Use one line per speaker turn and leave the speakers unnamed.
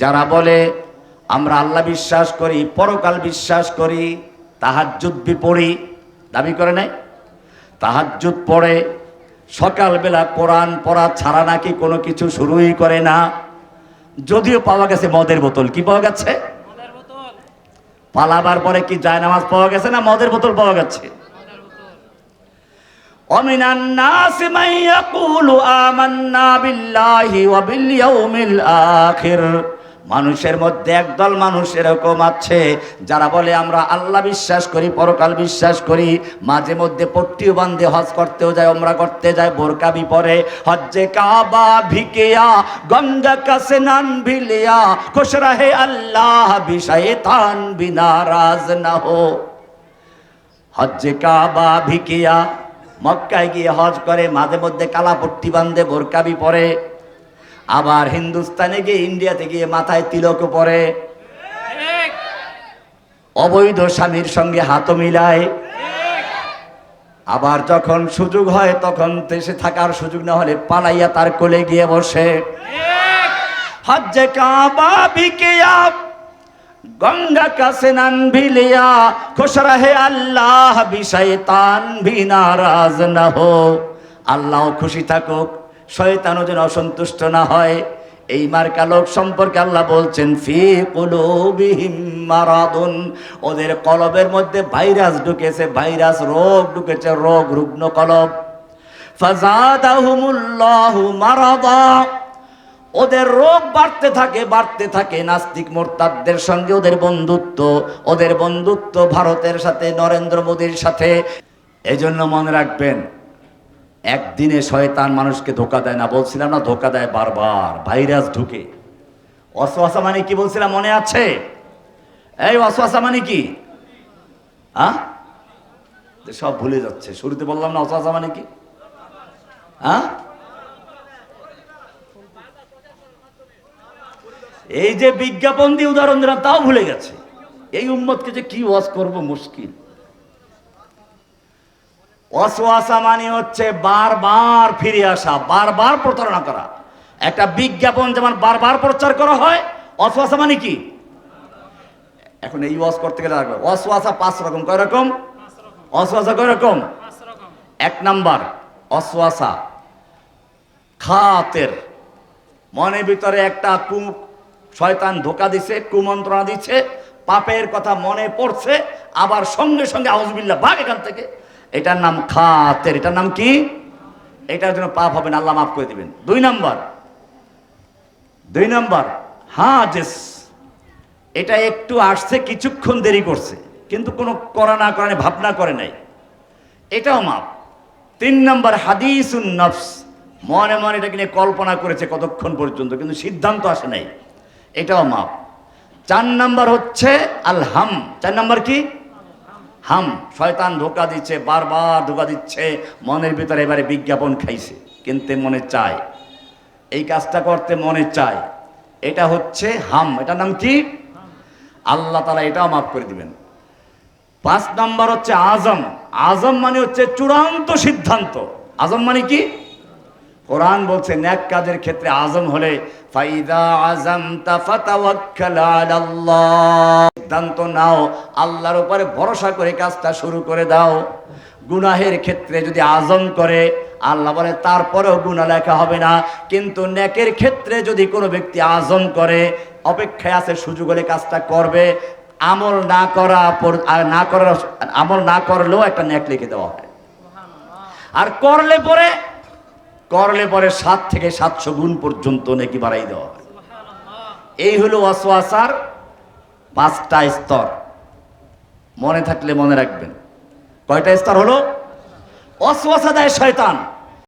যারা বলে আমরা আল্লাহ বিশ্বাস করি, পরকাল বিশ্বাস করি, তাহাজ্জুদ পড়ি, দাবি করে নাই, তাহাজ্জুদ পড়ে, সকালবেলা কোরআন পড়া ছাড়া নাকি কোনো কিছু শুরুই করে না। যদিও পাওয়া গেছে মদের বোতল। কি পাওয়া গেছে? পালাবার পরে কি জায়নামাজ পাওয়া গেছে না মদের বোতল পাওয়া গেছে? ওমিনান নাসি মান ইয়াকুলু আমান্না বিল্লাহি ওয়া বিল ইয়াউমিল আখির। মানুষের মধ্যে একদল মানুষ এরকম আছে যারা বলে আমরা আল্লাহ বিশ্বাস করি, পরকাল বিশ্বাস করি, মাঝে মধ্যে পট্টিও বান্ধে হজ করতেও যায়, ওমরা করতে যায়, বোরকা পরে, হজ্জে কাবা ভিকিয়া গঙ্গা কাছে নান ভিলিয়া খুশ রহে আল্লাহ বি শয়তান বি নারাজ না হো। হজ্জে কাবা ভিকিয়া মক্কায় গিয়ে হজ করে, মাঝে মধ্যে কালা পট্টি বান্ধে, বোরকা পরে, আবার হিন্দুস্তানে গিয়ে, ইন্ডিয়াতে গিয়ে মাথায় তিলক পরে, অবৈধ স্বামীর সঙ্গে হাত মিলায়, আবার যখন সুযোগ হয় তখন দেশে থাকার সুযোগ না হলে পালাইয়া তার কোলে গিয়ে বসে। হজ্জে কাবা ভিকিয়া গঙ্গা কাছে নান ভিলিয়া খুশ রহে আল্লাহ বি শয়তান বি নারাজ না হো। আল্লাহ খুশি থাকুক, শয়তানও যেন অসন্তুষ্ট না হয়। এই মার্কা লোক সম্পর্কে আল্লাহ বলছেন ফি কুলুবিহিম মারাদুন, ওদের কলবের মধ্যে ভাইরাস ঢুকেছে, ভাইরাস রোগ ঢুকেছে, রোগ রুগ্ন কলব। ফাযাদাহুমুল্লাহু মারাদা, ওদের রোগ বাড়তে থাকে, বাড়তে থাকে। নাস্তিক মোরতাদদের সঙ্গে ওদের বন্ধুত্ব ভারতের সাথে, নরেন্দ্র মোদীর সাথে। এই জন্য মনে রাখবেন, একদিনে শয়তান মানুষকে ধোকা দেয় না, বলছিলাম না, ধোকা দেয় বারবার, ভাইরাস ঢুকে। ওয়াসওয়াসা মানে কি বলছিলাম মনে আছে? এই ওয়াসওয়াসা মানে কি? সব ভুলে যাচ্ছে। শুরুতে বললাম না ওয়াসওয়াসা মানে কি? এই যে বিজ্ঞাপন দিয়ে উদাহরণ দিলাম তাও ভুলে গেছে। এই উম্মতকে যে কি ওয়াজ করব মুশকিল। ওয়াসওয়াসা মানে হচ্ছে বারবার ফিরে আসা, বারবার প্রতারণা করা। একটা বিজ্ঞাপন যেমন বারবার প্রচার করা হয়, ওয়াসওয়াসা মানে কি? এখন এই ওয়াজ করতে গেলে রাখবে ওয়াসওয়াসা 5 রকম। কয় রকম ওয়াসওয়াসা? কয় রকম? 1 নাম্বার ওয়াসওয়াসা খাতের, মনের ভিতরে একটা শয়তান ধোকা দিছে, কুমন্ত্রণা দিচ্ছে, পাপের কথা মনে পড়ছে, আবার সঙ্গে সঙ্গে আউযুবিল্লাহ ভাগ এখান থেকে। এটার নাম খাতের। এটার নাম কি? এটার জন্য পাপ হবে না, আল্লাহ মাফ করে দিবেন। 2 নাম্বার হাজেস, এটা একটু আসছে, কিছুক্ষণ দেরি করছে, কিন্তু কোনো করা না করে ভাবনা করে নাই, এটাও মাপ। 3 নাম্বার হাদিসুন নফস, মনে মনে এটাকে নিয়ে কল্পনা করেছে কতক্ষণ পর্যন্ত, কিন্তু সিদ্ধান্ত আসে নাই, এটাও মাপ। 4 নাম্বার হচ্ছে আল হাম। 4 নাম্বার কি? হাম। শয়তান ধোকা দিচ্ছে, বারবার ধোকা দিচ্ছে, মনের ভিতরে এবারে বিজ্ঞাপন খাইছে, কিনতে মনে চায়, এই কাজটা করতে মনে চায়, এটা হচ্ছে হাম। এটার নাম কি? আল্লাহ তাআলা এটাও মাফ করে দিবেন। 5 নাম্বার হচ্ছে আজম। আজম মানে হচ্ছে চূড়ান্ত সিদ্ধান্ত। আজম মানে কি? কোরআন বলছে নেক কাজের ক্ষেত্রে আজম হলে ফাইদা আযামতা ফাতাওয়াক্কাল আলাল্লাহ, সিদ্ধান্ত নাও, আল্লাহর উপরে ভরসা করে কাজটা শুরু করে দাও। গুনাহের ক্ষেত্রে যদি আজম করে, আল্লাহ বলে তারপরেও গুনাহ লেখা হবে না, কিন্তু নেকের ক্ষেত্রে যদি কোনো ব্যক্তি আজম করে, অপেক্ষায় আছে, সুযোগ হলে কাজটা করবে। আমল না করলেও একটা নেক লিখে দেওয়া হয়, আর করলে পরে 7 থেকে 700 গুণ পর্যন্ত নেকি বাড়াই দেওয়া হয়। এই হলো ওয়াসওয়াসার 5টা স্তর। মনে থাকলে মনে রাখবেন। কয়টা স্তর হলো? ওয়াসওয়াসা দেয় শয়তান।